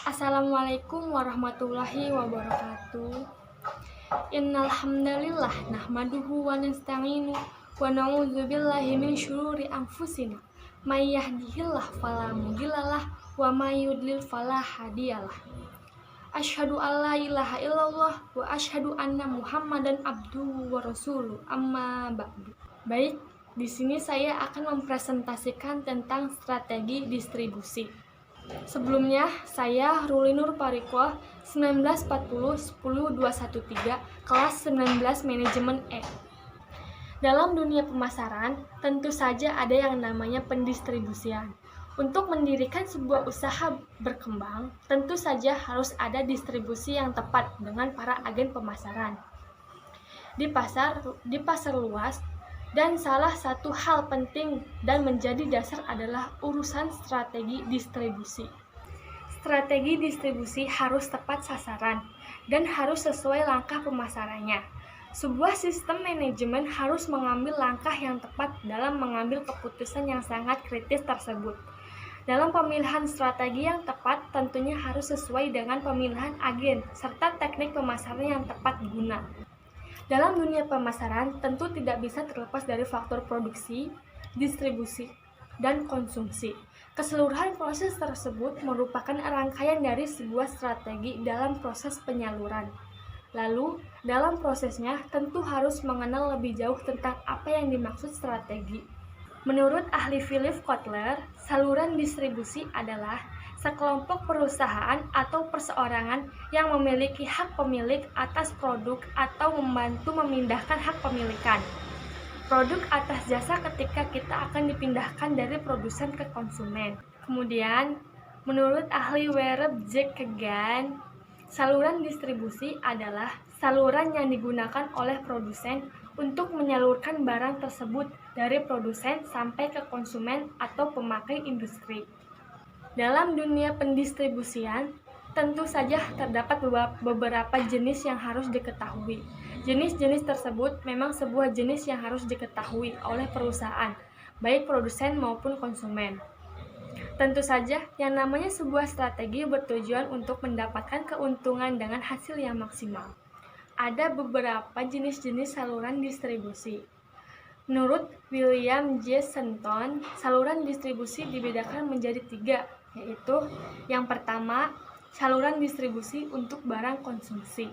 Assalamualaikum warahmatullahi wabarakatuh. Innal hamdalillah nahmaduhu wa nasta'inu wa na'udzubillahi min syururi anfusina. May yahdihillahu fala mudhillalah wa may yudlil fala hadiyalah. Asyhadu an la ilaha illallah wa asyhadu anna Muhammadan abduhu wa rasuluh. Amma ba'du. Baik, di sini saya akan mempresentasikan tentang strategi distribusi. Sebelumnya, saya Ruli Nur Parikoh, 1940-10213, kelas 19 Manajemen E. Dalam dunia pemasaran, tentu saja ada yang namanya pendistribusian. Untuk mendirikan sebuah usaha berkembang, tentu saja harus ada distribusi yang tepat dengan para agen pemasaran di pasar luas. Dan salah satu hal penting dan menjadi dasar adalah urusan strategi distribusi. Strategi distribusi harus tepat sasaran dan harus sesuai langkah pemasarannya. Sebuah sistem manajemen harus mengambil langkah yang tepat dalam mengambil keputusan yang sangat kritis tersebut. Dalam pemilihan strategi yang tepat tentunya harus sesuai dengan pemilihan agen serta teknik pemasaran yang tepat guna. Dalam dunia pemasaran, tentu tidak bisa terlepas dari faktor produksi, distribusi, dan konsumsi. Keseluruhan proses tersebut merupakan rangkaian dari sebuah strategi dalam proses penyaluran. Lalu, dalam prosesnya tentu harus mengenal lebih jauh tentang apa yang dimaksud strategi. Menurut ahli Philip Kotler, saluran distribusi adalah sekelompok perusahaan atau perseorangan yang memiliki hak pemilik atas produk atau membantu memindahkan hak pemilikan produk atas jasa ketika kita akan dipindahkan dari produsen ke konsumen. Kemudian, menurut ahli Wereb J. Kagan, saluran distribusi adalah saluran yang digunakan oleh produsen untuk menyalurkan barang tersebut dari produsen sampai ke konsumen atau pemakai industri. Dalam dunia pendistribusian, tentu saja terdapat beberapa jenis yang harus diketahui. Jenis-jenis tersebut memang sebuah jenis yang harus diketahui oleh perusahaan, baik produsen maupun konsumen. Tentu saja, yang namanya sebuah strategi bertujuan untuk mendapatkan keuntungan dengan hasil yang maksimal. Ada beberapa jenis-jenis saluran distribusi. Menurut William J. Shenton, saluran distribusi dibedakan menjadi 3, yaitu yang pertama, saluran distribusi untuk barang konsumsi,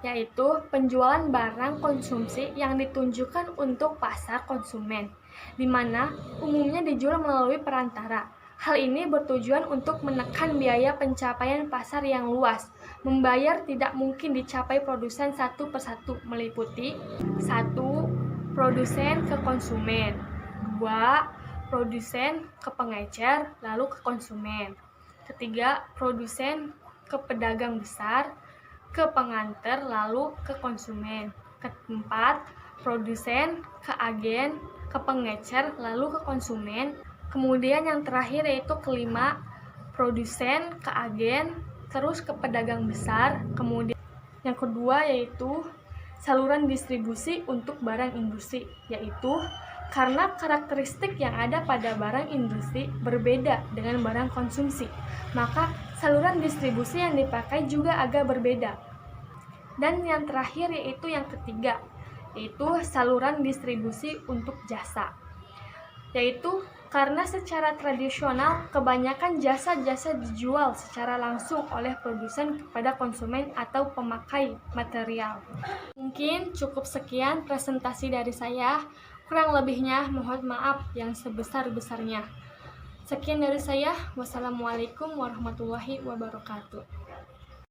yaitu penjualan barang konsumsi yang ditunjukkan untuk pasar konsumen, di mana umumnya dijual melalui perantara. Hal ini bertujuan untuk menekan biaya pencapaian pasar yang luas. Membayar tidak mungkin dicapai produsen satu persatu, meliputi 1. Produsen ke konsumen, 2. Produsen ke pengecer, lalu ke konsumen. 3. Produsen ke pedagang besar, ke pengantar, lalu ke konsumen. 4. Produsen ke agen, ke pengecer, lalu ke konsumen. Kemudian yang terakhir yaitu 5. Produsen ke agen, terus ke pedagang besar. Kemudian yang kedua yaitu saluran distribusi untuk barang industri, yaitu karena karakteristik yang ada pada barang industri berbeda dengan barang konsumsi, maka saluran distribusi yang dipakai juga agak berbeda. Dan yang terakhir yaitu yang ketiga, yaitu saluran distribusi untuk jasa, yaitu karena secara tradisional kebanyakan jasa-jasa dijual secara langsung oleh produsen kepada konsumen atau pemakai material. Mungkin cukup sekian presentasi dari saya. Kurang lebihnya mohon maaf yang sebesar-besarnya. Sekian dari saya. Wassalamualaikum warahmatullahi wabarakatuh.